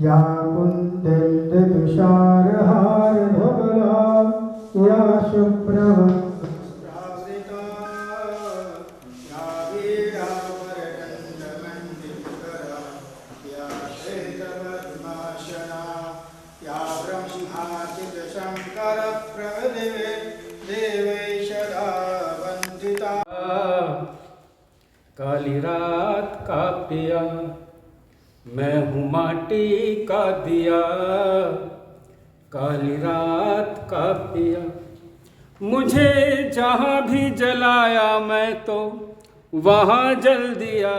या कुंदिल तुषारहार धवला या शुभ्रवस्त्रावृता या वीरावरदण्डमण्डितकरा या श्वेतपद्मासना या ब्रह्माच्युतशङ्करप्रभदेवे देवैषदा वन्दिता। काली रात का पिया मैं हूँ माटी का दिया, काली रात का पिया मुझे जहाँ भी जलाया मैं तो वहाँ जल दिया।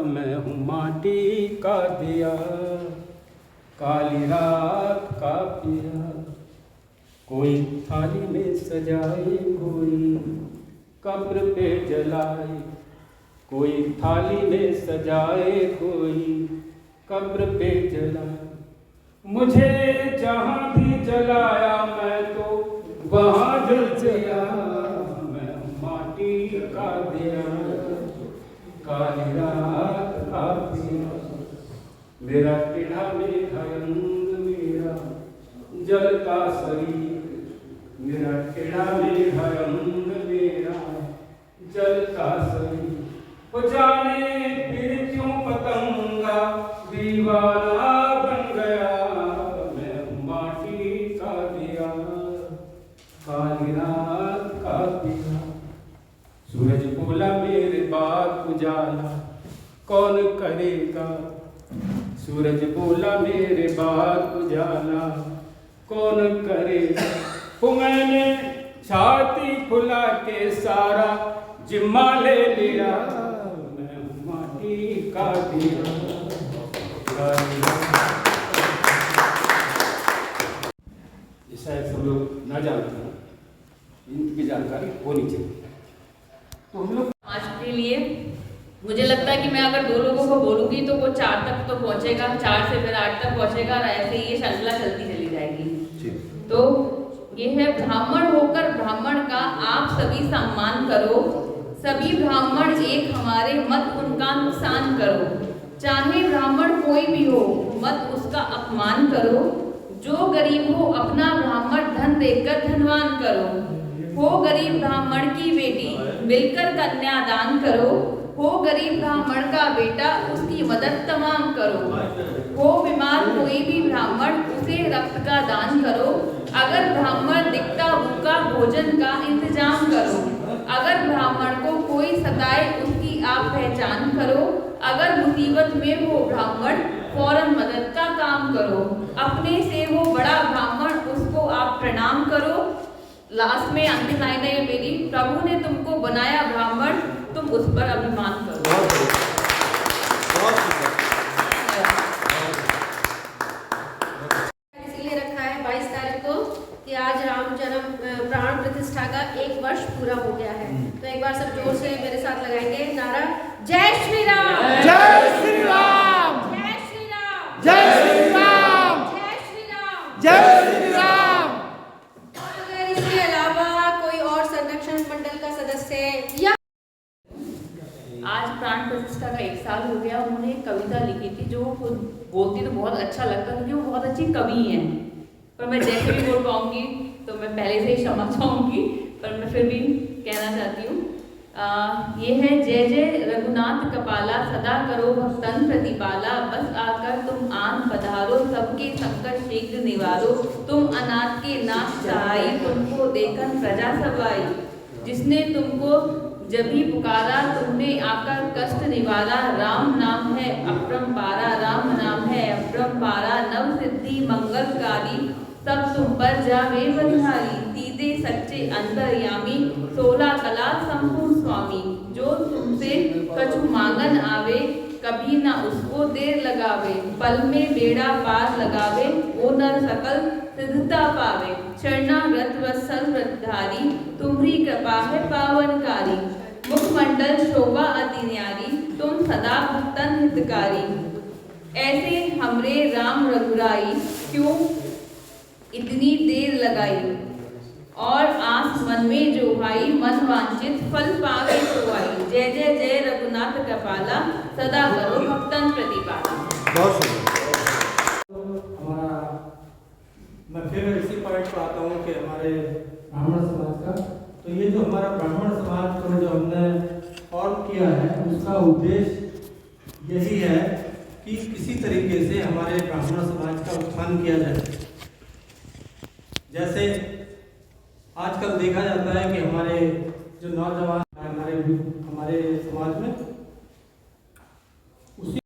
मैं हूँ माटी का दिया, काली रात का पिया। कोई थाली में सजाए, कोई कब्र पे जलाए, कोई थाली में सजाए, कोई कब्र पे जलाए। मुझे जहाँ भी जलाया मैं तो वहाँ जल दिया। मैं माटी का दिया, काली रात का पिया। मेरा टेढ़ा मेरा रंग, मेरा जल का शरीर, मेरा टेढ़ा मेरा रंग, मेरा जल का शरीर। वो जाने फिर क्यों पतंगा दीवाना बन गया। मैं माटी का दिया, काली रात का पिया। सूरज बोला मेरे बाग उजाला कौन करेगा। सूरज बोला मेरे बाग उजाला कौन करेगा। वो मैंने छाती फुला के सारा जिम्मा ले लिया। मैं माटी का दिया। शायद सब लोग ना जानते हैं, इनकी जानकारी होनी चाहिए। तो हम लोग आज के लिए मुझे लगता है कि मैं अगर 2 लोगों को बोलूंगी तो वो 4 तक तो पहुंचेगा, 4 से फिर 8 तक पहुंचेगा और ऐसे ये श्रृंखला चलती चली जाएगी। तो ये है ब्राह्मण होकर ब्राह्मण का आप सभी सम्मान करो। सभी ब्राह्मण एक हमारे, मत उनका नुकसान करो। चाहे ब्राह्मण कोई भी हो, मत उसका अपमान करो। जो गरीब हो अपना ब्राह्मण धन देकर धनवान करो। हो गरीब ब्राह्मण की बेटी मिलकर कन्यादान करो। हो गरीब ब्राह्मण का बेटा उसकी मदद तमाम करो। हो बीमार कोई भी ब्राह्मण उसे रक्त का दान करो। अगर ब्राह्मण दिखता भूखा भोजन का इंतजाम करो। अगर ब्राह्मण को कोई सताए उसकी आप पहचान करो। अगर मुसीबत में हो ब्राह्मण फौरन मदद का काम करो। अपने से हो बड़ा ब्राह्मण उसको आप प्रणाम करो। लास्ट में अंतिम लाइन है मेरी, प्रभु ने तुमको बनाया ब्राह्मण, तुम उस पर अभिमान करो। इसलिए रखा है 22 तारीख को कि आज राम जन्म प्राण प्रतिष्ठा का 1 वर्ष पूरा हो गया है। तो एक बार सब जोर से मेरे साथ लगाएंगे नारा, जय श्री राम, जय श्री राम, जय श्री राम, जय श्री राम, जय श्री राम, जय श्री राम। अगर इसके अलावा कोई और संरक्षण मंडल का सदस्य या आज प्राण प्रतिष्ठा का 1 साल हो गया। उन्होंने एक कविता लिखी थी जो खुद बोलती तो बहुत अच्छा लगता क्योंकि वो बहुत अच्छी कवि हैं। पर मैं जैसे भी बोल पाऊंगी तो मैं पहले से ही क्षमा चाहूंगी, पर मैं फिर भी कहना चाहती हूँ। ये है, जय जय रघुनाथ कपाला सदा करो भक्तन प्रतिपाला। बस आकर तुम आन पधारो सबके संकट शीघ्र निवारो। तुम अनाथ के नाथ सहाय तुमको देखन प्रजा सब आई। जिसने तुमको जब भी पुकारा तुमने आकर कष्ट निवारा। राम नाम है अपरंपारा, राम नाम है अपरंपारा। नव सिद्धि मंगलकारी सब तुम पर जावे बलिहारी। सीधे सच्चे अंतर्यामी 16 कला संपूर्ण स्वामी। जो तुमसे कछु मांगन आवे कभी ना उसको देर लगावे। पल में बेड़ा पार लगावे वो नर सकल सिद्धता पावे। शरणागत वत्सल व्रतधारी तुम्हारी कृपा है पावनकारी। मुखमंडल शोभा अति न्यारी तुम सदा भक्तन हितकारी। ऐसे हमरे राम रघुराई क्यों इतनी देर लगाई। और आस मन में जो भाई मन वांछित फल पावे तो आई। जय जय जय रघुनाथ कृपाला सदा करो भक्तन प्रतिपाला। बहुत शुक्रिया। हमारा मैं फिर इसी पॉइंट पर आता हूँ कि हमारे ब्राह्मण समाज का, तो ये जो हमारा ब्राह्मण समाज को जो हमने फॉर्म किया है उसका उद्देश्य यही है कि किसी तरीके से हमारे ब्राह्मण समाज का उत्थान किया जाए। जैसे आजकल देखा जाता है कि हमारे जो नौजवान हमारे समाज में उसी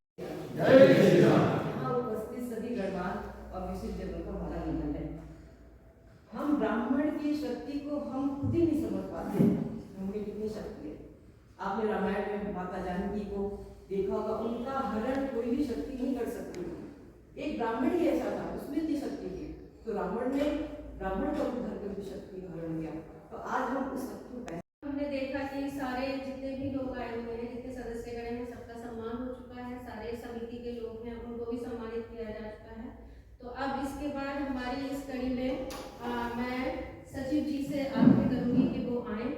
यहाँ उपस्थित सभी गणमान्य और विशिष्ट जनों का हमारा नमन है। हम ब्राह्मण की शक्ति को हम खुद ही नहीं समझ पाते हमें कितनी शक्ति है। आपने रामायण में माता जानकी को देखा होगा, उनका हरण कोई भी शक्ति नहीं कर सकती। एक ब्राह्मण ही ऐसा था, उसमें इतनी शक्ति थी, तो रावण ने ब्राह्मण का उद्धार करके शक्ति का हरण किया। तो आज हम उस शक्ति को हमने देखा कि सारे जितने भी लोग आए हुए हैं, जितने सदस्य गण हैं, सबका सम्मान हो चुका है। सारे समिति के लोग हैं, उनको भी सम्मानित किया जा चुका है। तो अब इसके बाद हमारी इस कड़ी में मैं सचिव जी से आग्रह करूंगी कि वो आए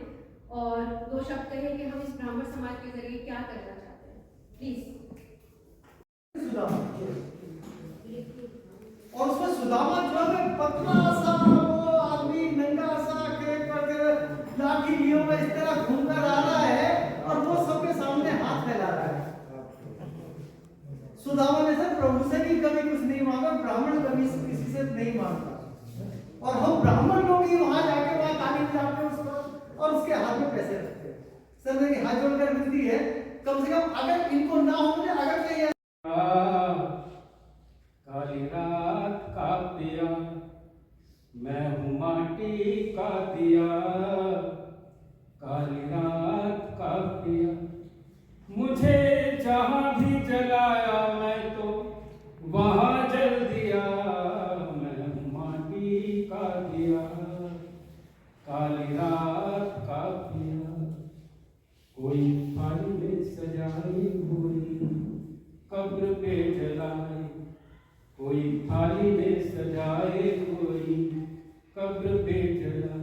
और दो शब्द कहें कि हम इस ब्राह्मण समाज के जरिए क्या करना चाहते हैं। प्लीज। और उसमें सुदामा जो है पतला सा वो आदमी नंगा सा लाठी लिए हुए इस तरह घूमकर आ रहा है और वो सबके सामने हाथ फैला रहा है। सुदामा ने सर प्रभु से भी कभी कुछ नहीं मांगा, ब्राह्मण कभी किसी से नहीं मांगता, और हम ब्राह्मण लोग ही वहां जाके वहां ताली बजाते हैं उसको और उसके हाथ में पैसे रखते हैं। सर मेरी हाथ जोड़कर विनती है, कम से कम अगर इनको ना हो मुझे अगर चाहिए। काली रात का दिया मैं हूँ माटी का दिया, काली रात का दिया मुझे जहाँ भी जलाया मैं तो वहाँ जल दिया। मैं हूँ माटी का दिया, काली रात का दिया कोई थाली में सजाई हुई कब्र पे जलाई, कोई थाली में सजाए कोई कब्र पे जला।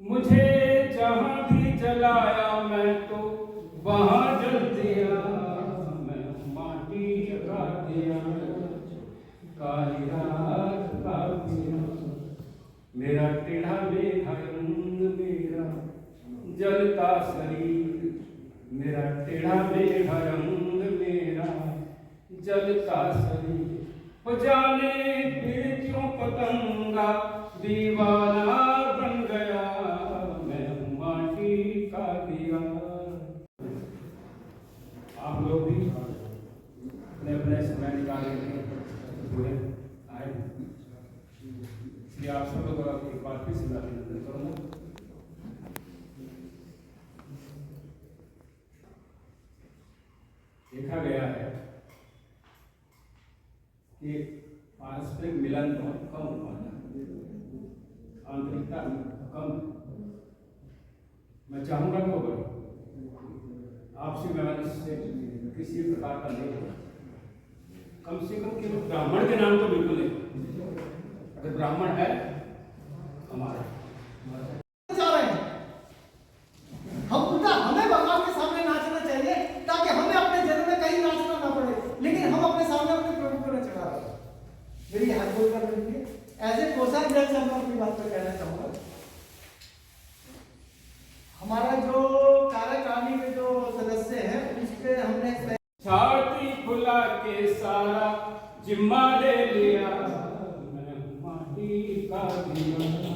मुझे जहाँ भी जलाया मैं तो वहाँ जल दिया। मैं माटी का दिया, काली रात का दिया मेरा टेढ़ा मेढ़ा रंग मेरा जलता शरीर, मेरा टेढ़ा मेढ़ा रंग मेरा जलता शरीर। जाने फिर क्यों पतंगा दीवाना बन गया, मैं माटी का दिया। आप लोग भी अपने अपने समय निकालेंगे पूरे आए, इसलिए आप सब लोग एक बार फिर से अभिनंदन करूँगा। देखा गया है कि पारस्परिक मिलन बहुत कम हो पाता है, आंतरिकता कम। मैं चाहूंगा कि आपसी व्यवहार से किसी प्रकार का नहीं हो, कम से कम केवल ब्राह्मण के नाम तो बिल्कुल नहीं, अगर ब्राह्मण है हमारा हम उल्टा हमें भगवान के सामने नाचना चाहिए ताकि हमें अपने जन्म में कहीं नाचना ना पड़े, लेकिन हम अपने सामने अपने प्रभु को न चढ़ा रहे। मेरी हाथ बोलकर मिलती ऐसे कोसा जज मैं अपनी बात पर कहना चाहूंगा। हमारा जो कार्यकारिणी के जो सदस्य हैं उसके हमने छाती फुला के सारा जिम्मा ले लिया, मैं माटी का दिया।